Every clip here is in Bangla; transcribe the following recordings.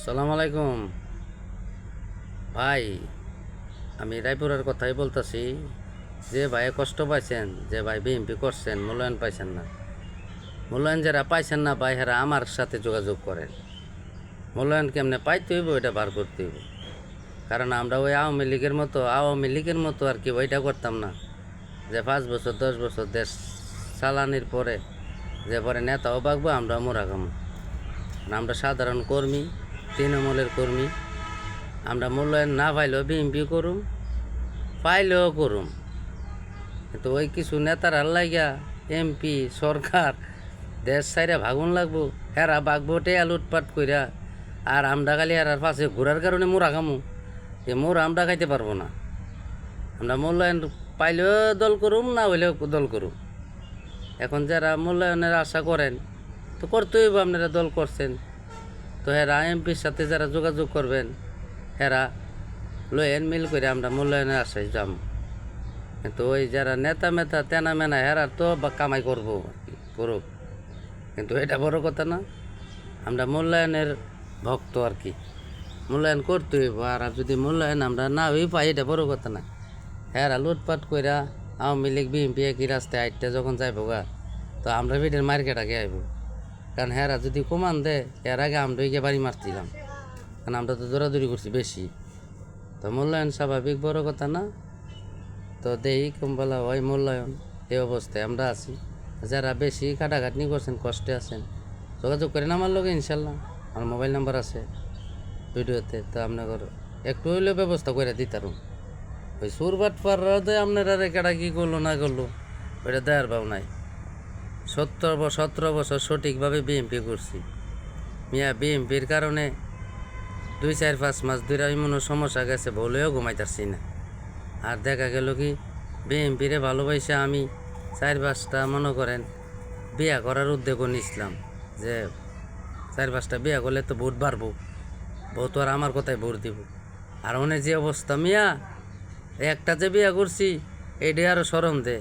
সালাম আলাইকুম ভাই। আমি রায়পুরের কথাই বলতেছি। যে ভাই কষ্ট পাইছেন, যে ভাই বিএমপি করছেন, মূল্যায়ন পাইছেন না, মূল্যায়ন যারা পাইছেন না ভাই, হেরা আমার সাথে যোগাযোগ করেন। মূল্যায়ন কেমনে পাইতে হইব এটা বার করতে হইব। কারণ আমরা ওই আওয়ামী লীগের মতো আর কি ওইটা করতাম না, যে 5 বছর 10 বছর দেশ চালানির পরে যে পরে নেতাও বাগবো আমরা মোরাগামো। আমরা সাধারণ কর্মী, তৃণমূলের কর্মী। আমরা মূল্যায়ন না পাইলেও বিএমপি করুম, পাইলেও করুম। কিন্তু ওই কিছু নেতার লাইগা এমপি সরকার দেশ সাইরা ভাগুন লাগবো, হেরা বাগবো টেয়া লুটপাট কইরা। আর আমরা খালি হেরার পাশে ঘোরার কারণে মোরা খামু, যে মোরা আমরা খাইতে পারবো না। আমরা মূল্যায়ন পাইলেও দল করুম, না হইলেও দল করুম। এখন যারা মূল্যায়নের আশা করেন তো করতেই হইব, আপনারা দল করছেন তো হেরা এমপির সাথে যারা যোগাযোগ করবেন হেরা লয়েন মিল করে আমরা মূল্যায়নের আশায় যাম। কিন্তু ওই যারা নেতা মেতা তেনা মেনা হেরা তো বা কামাই করবো আর কি করুক, কিন্তু এটা বড় কথা না। আমরা মূল্যায়নের ভক্ত আর কি, মূল্যায়ন করতে হইব। আর যদি মূল্যায়ন আমরা না হই পাই এটা বড় কথা না। হেরা লুটপাট কইরা আওয়ামী লীগ বিএনপি একই রাস্তায় আইটটা যখন যাইব গা, তো আমরা ভিডিওর মার্কেট আগে আইব। কারণ হেরা যদি কমান দেয় এর আগে আমরা গিয়ে বাড়ি মারছিলাম, কারণ আমরা তো দৌড়াদৌড়ি করছি বেশি। তো মূল্যায়ন স্বাভাবিক, বড় কথা না। তো দেই কমবেলা হয় মূল্যায়ন, এই অবস্থায় আমরা আছি। যারা বেশি খাটাখাটনি করছেন, কষ্টে আছেন, যোগাযোগ করেন আমার লগে, ইনশাল্লাহ আমার মোবাইল নাম্বার আছে ভিডিওতে। তো আপনার একটু হইলেও ব্যবস্থা করে দিতারুম। ওই সুরবাট পাড়াতে আপনারা রেখাটা কী করলো না করলো ওইটা দেয়ার ভাব নাই। 17 বছর সঠিকভাবে বিএমপি করছি মিয়া। বিএমপির কারণে 2-4-5 মাস ধরে এমন সমস্যা গেছে, বলেও ঘুমাইতারছি না। আর দেখা গেল কি বিএমপিরে ভালোবাসে আমি 4-5টা মনে করেন বিয়া করার উদ্যোগও নিছিলাম, যে 4-5টা বিয়া করলে তো ভোট বাড়বো, ভোট আর আমার কথায় ভোট দিব। আর অনেক যে অবস্থা মিয়া, একটা যে বিয়া করছি এইটাই আরও সরম দে,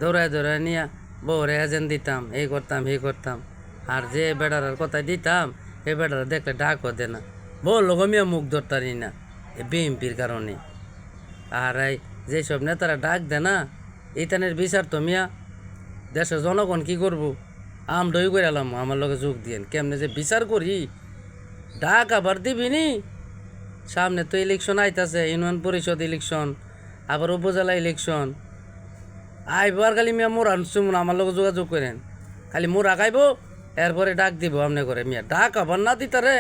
দৌড়ায় দৌড়ায় নিয়া বউরে এজেন্ট দিতাম, এই করতাম এই করতাম। আর যে বেড়ার কথায় দিতাম এই বেড়ার দেখলে ডাকও দে না, বললো গো মিয়া মুখ ধরতারি না, এই বিএমপির কারণে। আর এই যেসব নেতারা ডাক দে না, ইতানের বিচার তো মিয়া দেশের জনগণ কি করবো, আমডই করে এলাম আমার লগে যোগ দিয়েন। কেমনে যে বিচার করি, ডাক আবার দিবিনি। সামনে তো ইলেকশন আইতাছে, ইউনিয়ন পরিষদ ইলেকশন, আবার উপজেলা ইলেকশন আইবার। খালি মিয়া মোর আনছুন আমার লগে যোগাযোগ করেন, খালি মোর আগাইব এরপরে ডাক দিব। আপনি করে মিয়া ডাক আবার না দিতারে,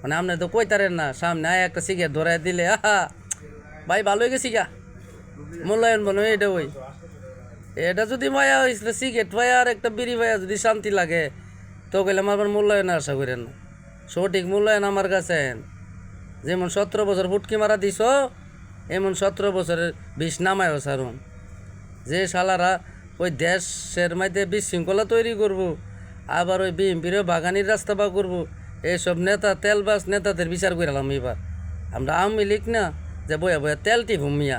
মানে আপনি তো কইতারেন না। সামনে আয় একটা সিগারেট ধরাই দিলে আহা ভাই ভালো হয়ে গেছি গা, মূল্যায়ন বলো এটা। ওই এটা যদি মায়া হয়েছিল সিগারেট ভাইয়া আর একটা বিড়ি ভাইয়া যদি শান্তি লাগে, তো কইলাম আবার মূল্যায়ন আশা করেন না। সঠিক মূল্যায়ন আমার কাছে যেমন 17 বছর ফুটকি মারা দিছ, এমন 17 বছরের 20 নামায়ও সারুন। যে শালারা ওই দেশের মধ্যে বিশৃঙ্খলা তৈরি করব, আবার ওই বিএমপিরও বাগানির রাস্তা বা করবো, এইসব নেতা তেলবাস নেতাদের বিচার করলাম। এবার আমরা আওয়ামী লীগ না যে বয়া বয়া তেলটি ভূমিয়া,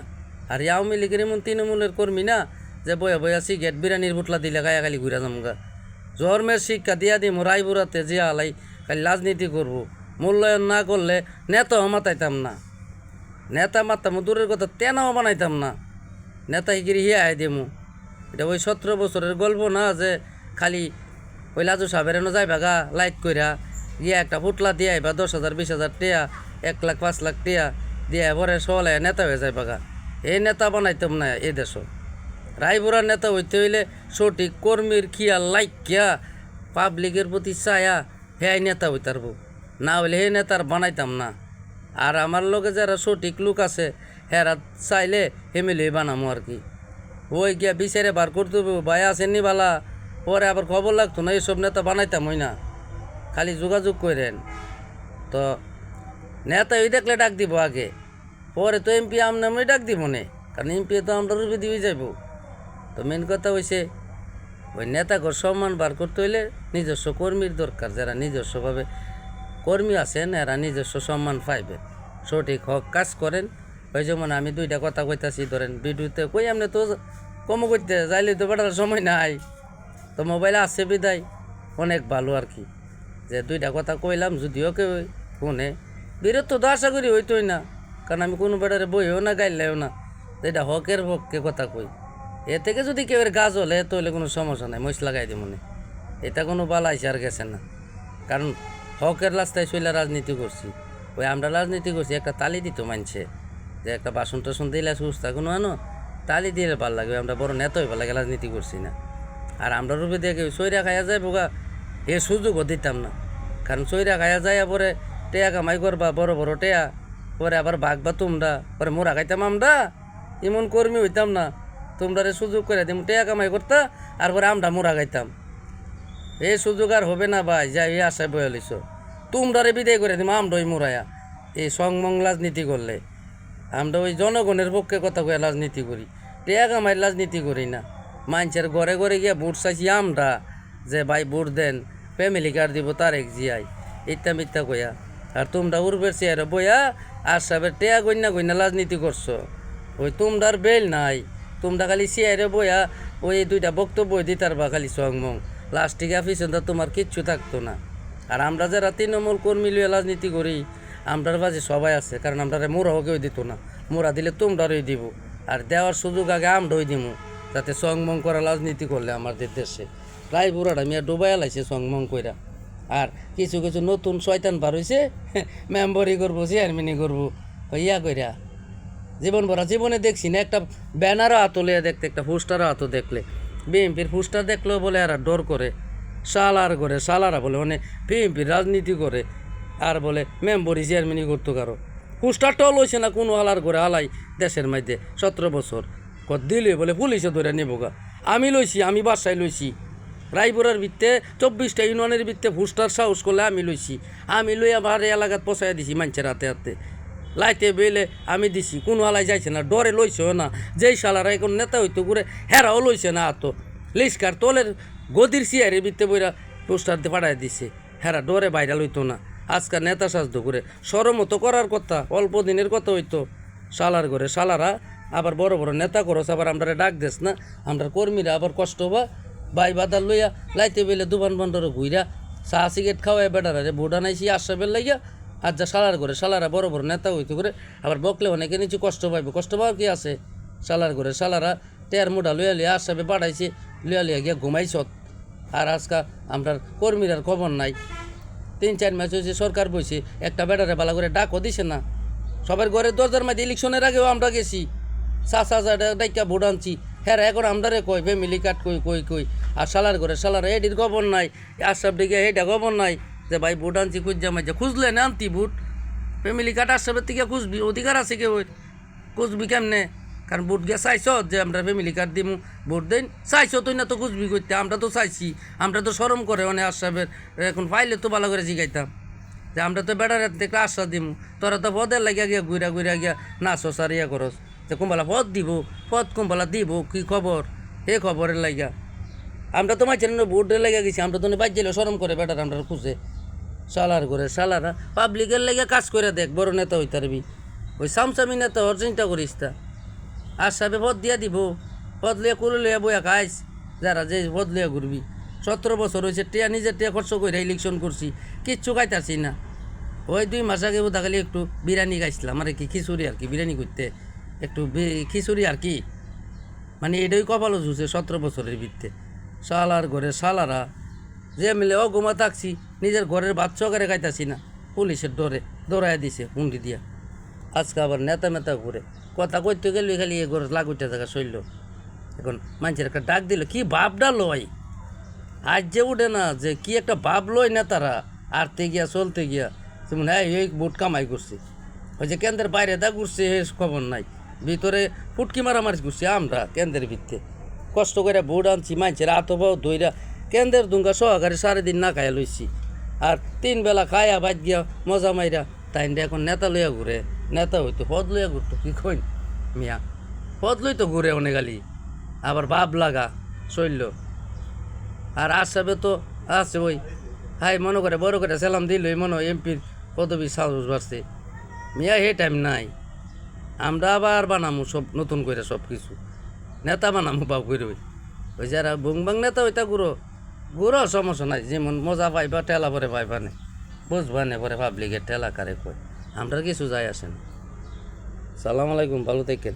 আর এই আওয়ামী লীগের এমন তৃণমূলের কর্মী না যে বয়া বয়া সিগারেট বিরিয়ানির বুটলা দিলে গায়া খালি ঘুরা যামগা। জন্মের শিক্ষা দিয়া দিম রায়পুরাতে যে আলাই খালি রাজনীতি করব। মূল্যায়ন না করলে নেতাও মাতাইতাম না, নেতা মারতাম দূরের কথা তেনাও বানাইতাম না, নেতা হিগিরি হিয়াই দিমু। এটা ওই 17 বছরের গল্প না যে খালি ওই লাজু সাহেবের এনে যাইবা গা লাইট কইরা গিয়া একটা ফুটলা দিয়ে বা 10,000 20,000 টিয়া, 1 লাখ 5 লাখ টিয়া দিয়ে পরে সলে নেতা হয়ে যাইবা গা। এই নেতা বানাইতাম না এই দেশ। রায়পুরার নেতা হইতে হইলে সঠিক কর্মীর খেয়াল লাইকিয়া পাবলিকের প্রতি চায়া হ্যাঁ নেতা হইতারব, না হইলে হে নেতার বানাইতাম না। আর আমার লগে যারা সঠিক লোক আছে হেরা চাইলে হেমিলি বানামো আর কি। ওই গিয়া বিচারে বার করতে ভাই আসেননি বালা, পরে আবার খবর লাগতো না, এইসব নেতা বানাইতাম হই না। খালি যোগাযোগ করেন তো নেতা ওই দেখলে ডাক দিব আগে, পরে তো এমপি আমনে ডাক দিব নে, কারণ এমপি তো আমরা রুপি দিয়ে যাইব। তো মেন কথা হয়েছে ওই নেতাকে সম্মান বার করতে হইলে নিজস্ব কর্মীর দরকার, যারা নিজস্বভাবে কর্মী আছেন এরা নিজস্ব সম্মান পাইবে, সঠিক হক কাজ করেন। ওই যেমন আমি 2টা কথা কইতাছি, ধরেন ভিডিওতে কই আপনি তো কম করতে যাইলে তো বেটার সময় নাই, তো মোবাইলে আছে বিদায় অনেক ভালো আর কি, যে 2টা কথা কইলাম। যদিও কেউ কোনে বীরত্ব তো আশা করি হইতোই না, কারণ আমি কোনো বেটারে বইও না গাইলেও না, এটা হকের পক্ষে কথা কই। এ থেকে যদি কেউ গাছ হলে তাহলে কোনো সমস্যা নাই, মশ লাগাই দিই মনে, এটা কোনো বালাইছে আর গেছে না। কারণ হকের রাস্তায় শৈলা রাজনীতি করছি, ওই আমরা রাজনীতি করছি একটা তালি দিত মানছে, যে একটা বাসন টাসন দিলে সুস্থ কোনো আনো তালি দিলে ভাল লাগে, আমরা বড় নেতাই ভাল লাগে, রাজনীতি করছি না। আর আমরা রূপে দিয়ে কেউ সৈরা খাইয়া যায় বোগা এ সুযোগও দিতাম না, কারণ সৈরা খাইয়া যায় পরে টেয়া কামাই করবা বড় বড় টেয়া, পরে আবার বাঘবা তোমরা, পরে মোরা খাইতাম আমরা, এমন কর্মী হইতাম না, তোমরা সুযোগ করে দিম টেয়া কামাই করতা আর পরে আমরা মোরা খাইতাম। এই সুযোগ আর হবে না ভাই, যাই এই আশায় বয়ে লিছ, তোমরা বিদায় করে দিম আমরা ওই মোরায়া। এই সংমং রাজনীতি করলে আমরা ওই জনগণের পক্ষে কথা কয়ে রাজনীতি করি, টেয়া কামাই রাজনীতি করি না। মানুষের ঘরে ঘরে গিয়ে ভোট চাইছি আমরা, যে ভাই ভোট দেন, ফ্যামিলি কার্ড দিব তারেক জিয়াই, ইত্যা মিথ্যা কইয়া। আর তোমরা উর্বের চেয়ারে বইয়া আশাবের টেয়া গইনা গইনা রাজনীতি করছো, ওই তোমরার বেল নাই, তোমরা খালি চেয়ারে বইয়া ওই দুইটা বক্তব্য দিতার বা খালি সংমং, লাস্টিকে পিছনটা তোমার কিচ্ছু থাকতো না। আর আমরা যারা তৃণমূল কর্মী লিয়ে রাজনীতি করি, আমরার বাজে সবাই আছে, কারণ আমরা মোরাও কেউ দিত না, মোরা দিলে তোমরারই দিব, আর দেওয়ার সুযোগ আগে আমরাই দিব, যাতে সংমং করা রাজনীতি করলে আমাদের দেশে প্রায় বুড়াটা মিয়া ডুবাইয়া লাইছে সংমং কইরা। আর কিছু কিছু নতুন শয়তান বার হয়েছে, মেম্বরি করবো চেয়ারম্যানই করবো ইয়া কইরা, জীবন ভরা জীবনে দেখছি না একটা ব্যানারও হাত লিয়ে দেখতে, একটা পোস্টারও হাতও দেখলে, বিএনপির পোস্টার দেখলেও বলে আর ডর করে, সালার করে সালারা বলে মানে বিএনপির রাজনীতি করে, আর বলে মেম্বরি চেয়ারম্যানই করতো কারো, পোস্টারটাও লইছে না কোনো হালার করে হালাই দেশের মধ্যে 17 বছর দিলে বলে পুলিশে ধরে নেবগা। আমি লইছি, আমি বাসায় লইছি, রায়পুরার ভিত্তে 24টা ইউনিয়নের ভিত্তে পোস্টার সাহস করলে আমি লইছি, আমি লই আমার এলাকাত পচাইয়া দিছি মানুষের হাতে হাতে, লাইতে বেলে আমি দিছি, কোনো হালাই যাইছে না, ডরে লইছেও না, যেই শালারা এখন নেতা হইতো ঘুরে হেরাও লইছে না, আতো লিস্কার তোলের গদির চেয়ারের ভিত্তে বইরা পোস্টার দিয়ে পাঠাই দিছে, হেরা ডরে বাইরা লইতো না। আজকাল নেতা সাজতো করে সরম মতো করার কথা, অল্প দিনের কথা হইতো, শালার ঘরে শালারা আবার বড় বড় নেতা করস, আবার আমরা ডাক দেস না, আমরা কর্মীরা আবার কষ্ট বা বাই বাদার লইয়া লাইতে বেলে দুবান বন্ধর ঘুইরা চা সিগারেট খাওয়াই বেটারে ভোট আনাইছি আশ্বাবের লাইয়া, আর যা শালার ঘরে শালারা বড় বড় নেতা হইতে করে আবার বকলে অনেকে নিচে কষ্ট পাইবে, কষ্ট পাওয়ার কি আছে, শালার ঘরে শালারা টেয়ার মোটা লইয়া লিয়া আশ্বাবে পাঠাইছে, লইয়া লিয়া গিয়া ঘুমাইছ। আর আজকাল আমরা কর্মীরার খবর নাই, 3-4 মাস হয়েছে সরকার বইছে, একটা বেটারে বালা করে ডাকও দিছে না, সবার ঘরে দরজার মাঝে ইলেকশনের আগেও আমরা গেছি, 7,000 ডাইকা ভোট আনছি, হ্যাঁ এখন আমরারে কই ফ্যামিলি কার্ড কই কই কই, আর শালার ঘরে শালার এডির খবর নাই, আশরাফ দিকে এটা খবর নাই যে ভাই ভোট আনছি খুঁজা মাইজা, খুঁজলে না আনতি ভোট, ফ্যামিলি কার্ড আশরাফের থেকে খুঁজবি, অধিকার আছে কেউ খুঁজবি কেমনে, কারণ ভোট গিয়ে চাইছ যে আমরা ফ্যামিলি কার্ড দিমু ভোট দেন, চাইছ তুই না তো খুঁজবি করতে, আমরা তো চাইছি, আমরা তো শরম করে অনেক আশরাফের এখন পাইলে তো ভালো করে জিগাইতাম যে আমরা তো বেড়ার দেখলে আশ্বাস দিমু, তোরা তো পদের লাগিয়া গিয়া ঘুরা ঘুরা গিয়া নাচস আর ইয়া করস, যে কোনবেলা পদ দিব, পদ কোনবেলা দিব, কি খবর এ খবরের লাগিয়া, আমরা তো মাঝে ভোটের লাগিয়া গেছি, আমরা তো বাইর যাইলে শরম করে বেটার আমরা খুঁজে, শালার করে শালারা পাবলিকের লাগিয়া কাজ করে দেখ, বড় নেতা হইতে পারবি, ওই সামসামি নেতা ওর চিন্তা করিস তা, আশ্বাবে পদ দিয়া দিব, পদ লিয়া করে লিয়া বইয়া খাইস, যারা যে পদ লিয়া ঘুরবি, 17 বছর হয়েছে, টিয়া নিজের টিয়া খরচ করে ইলেকশন করছি, কিচ্ছু খাইতাছি না, ওই 2 মাস আগে বোধা খালি একটু বিরিয়ানি খাইছিলাম, আর কি খিচুড়ি আর কি, বিরিয়ানি করতে একটু খিচুড়ি আর কি, মানে এটাই কপালও জুছে 17 বছরের ভিত্তে, শালার ঘরে শালারা যে মিলে অগুমা থাকছি, নিজের ঘরের ভাত চকারে খাইতাছি না, পুলিশের ডরে দৌড়াইয়া দিছে হুন্ডি দিয়া, আজকে আবার নেতা মেতা ঘুরে কথা কইতে গেলে খালি এ ঘর লাগুইটা জায়গা শৈল, এখন মানুষের একটা ডাক দিল কি ভাবটা লয়, আজ যে উঠে না যে কি একটা ভাব লয় নেতারা, আরতে গিয়া চলতে গিয়া যেমন হ্যাঁ এই ভোট কামাই করছে, ওই যে কেন্দ্রের বাইরে দা ঘুরছে এ খবর নাই, ভিতরে ফুটকি মারামারি করছি আমরা কেন্দ্রের ভিত্তে, কষ্ট করে ভোট আনছি, মানুষের আতবাও দইরা কেন্দ্রের দুঙ্গা সহকারে 4 দিন না খাইয়া লইছি, আর 3 বেলা খাইয়া বাদ গিয়া মজা মাইরা, তাই এখন নেতা লইয়া ঘুরে, নেতা হইতো পদ লইয়া ঘুরতো, কি কইন মিয়া পদ লইতো ঘুরে অনেক গালি, আবার ভাব লাগা শৈল, আর আসাবে তো আছে ওই হাই মনে করে বড় করে সালাম দিল মনে হয় এমপির পদবী সাহস বাড়ছে, মিয়া হে টাইম নাই, আমরা আবার বানামু সব নতুন করে সব কিছু, নেতা বানামু বাপ করে ওই যারা বুংবাং নেতা ওইটা ঘুরো ঘুরো সমস্যা নাই, যেমন মজা পাইবা টেলা পরে পাইবা না, বুঝবা না পরে পাবলিকের ঠেলা কারে কয় আমরা কিছু যায় আসে না। সালাম আলাইকুম, ভালো থাকেন।